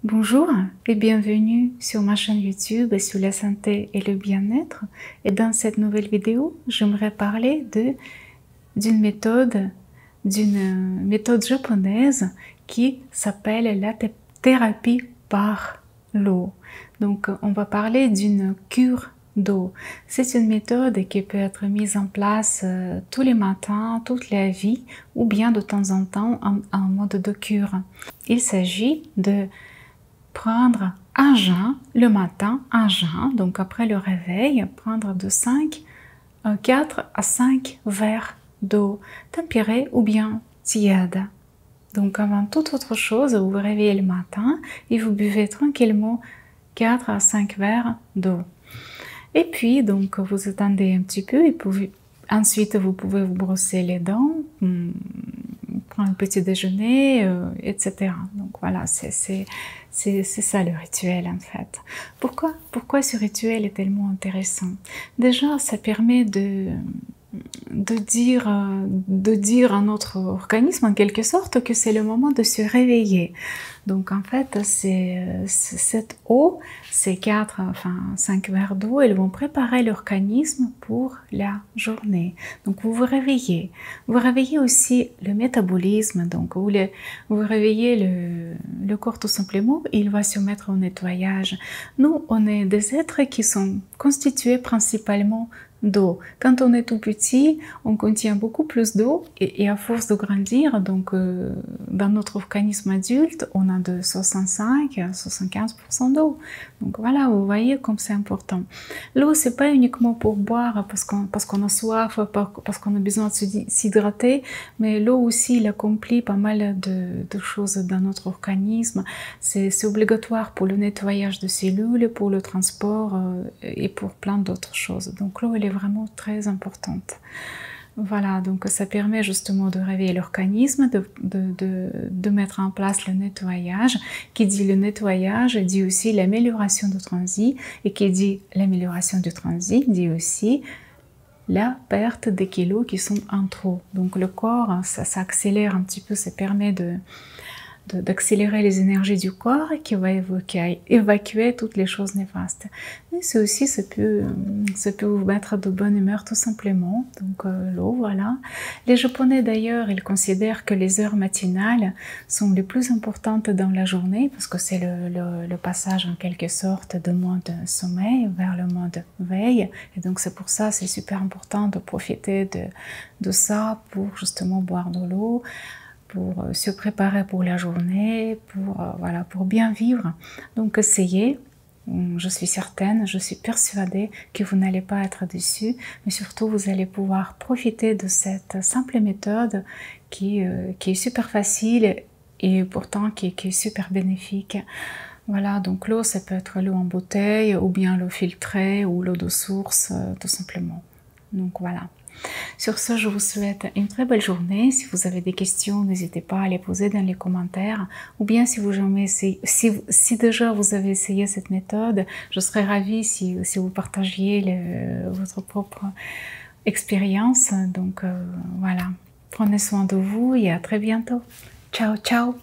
Bonjour et bienvenue sur ma chaîne YouTube sur la santé et le bien-être. Et dans cette nouvelle vidéo, j'aimerais parler d'une méthode japonaise qui s'appelle la thérapie par l'eau. Donc, on va parler d'une cure d'eau. C'est une méthode qui peut être mise en place tous les matins, toute la vie, ou bien de temps en temps en mode de cure. Il s'agit de prendre un jeun le matin, un jeun, donc après le réveil, prendre de 4 à 5 verres d'eau tempérée ou bien tiède. Donc avant toute autre chose, vous vous réveillez le matin et vous buvez tranquillement 4 à 5 verres d'eau. Et puis, donc, vous attendez un petit peu et ensuite vous pouvez vous brosser les dents, prendre un petit déjeuner, etc. Donc voilà, c'est ça le rituel en fait. Pourquoi ce rituel est tellement intéressant? Déjà, ça permet de dire à notre organisme en quelque sorte que c'est le moment de se réveiller. Donc en fait, cette eau, ces 5 verres d'eau, elles vont préparer l'organisme pour la journée. Donc vous vous réveillez. Vous réveillez aussi le métabolisme, donc vous réveillez le corps tout simplement, il va se mettre au nettoyage. Nous, on est des êtres qui sont constitués principalement d'eau. Quand on est tout petit, on contient beaucoup plus d'eau et à force de grandir, donc dans notre organisme adulte, on a de 65 à 75% d'eau. Donc voilà, vous voyez comme c'est important. L'eau, c'est pas uniquement pour boire parce qu'on a soif, parce qu'on a besoin de s'hydrater, mais l'eau aussi, il accomplit pas mal de choses dans notre organisme. C'est obligatoire pour le nettoyage de cellules, pour le transport et pour plein d'autres choses. Donc l'eau, elle est vraiment très importante. Voilà, donc ça permet justement de réveiller l'organisme, de mettre en place le nettoyage. Qui dit le nettoyage dit aussi l'amélioration du transit, et qui dit l'amélioration du transit dit aussi la perte des kilos qui sont en trop. Donc le corps, ça accélère un petit peu, ça permet d'accélérer les énergies du corps qui va évacuer toutes les choses néfastes. Mais c'est aussi, ça peut vous mettre de bonne humeur tout simplement. Donc l'eau, voilà. Les Japonais d'ailleurs, ils considèrent que les heures matinales sont les plus importantes dans la journée parce que c'est le passage en quelque sorte de mode sommeil vers le mode veille. Et donc c'est pour ça, c'est super important de profiter de ça pour justement boire de l'eau, pour se préparer pour la journée, voilà, pour bien vivre. Donc essayez, je suis certaine, je suis persuadée que vous n'allez pas être déçus, mais surtout vous allez pouvoir profiter de cette simple méthode qui est super facile et pourtant qui est super bénéfique. Voilà, donc l'eau, ça peut être l'eau en bouteille ou bien l'eau filtrée ou l'eau de source, tout simplement. Donc voilà. Sur ce, je vous souhaite une très belle journée. Si vous avez des questions, n'hésitez pas à les poser dans les commentaires. Ou bien si déjà vous avez essayé cette méthode, je serais ravie si vous partagiez votre propre expérience. Donc voilà, prenez soin de vous et à très bientôt. Ciao, ciao!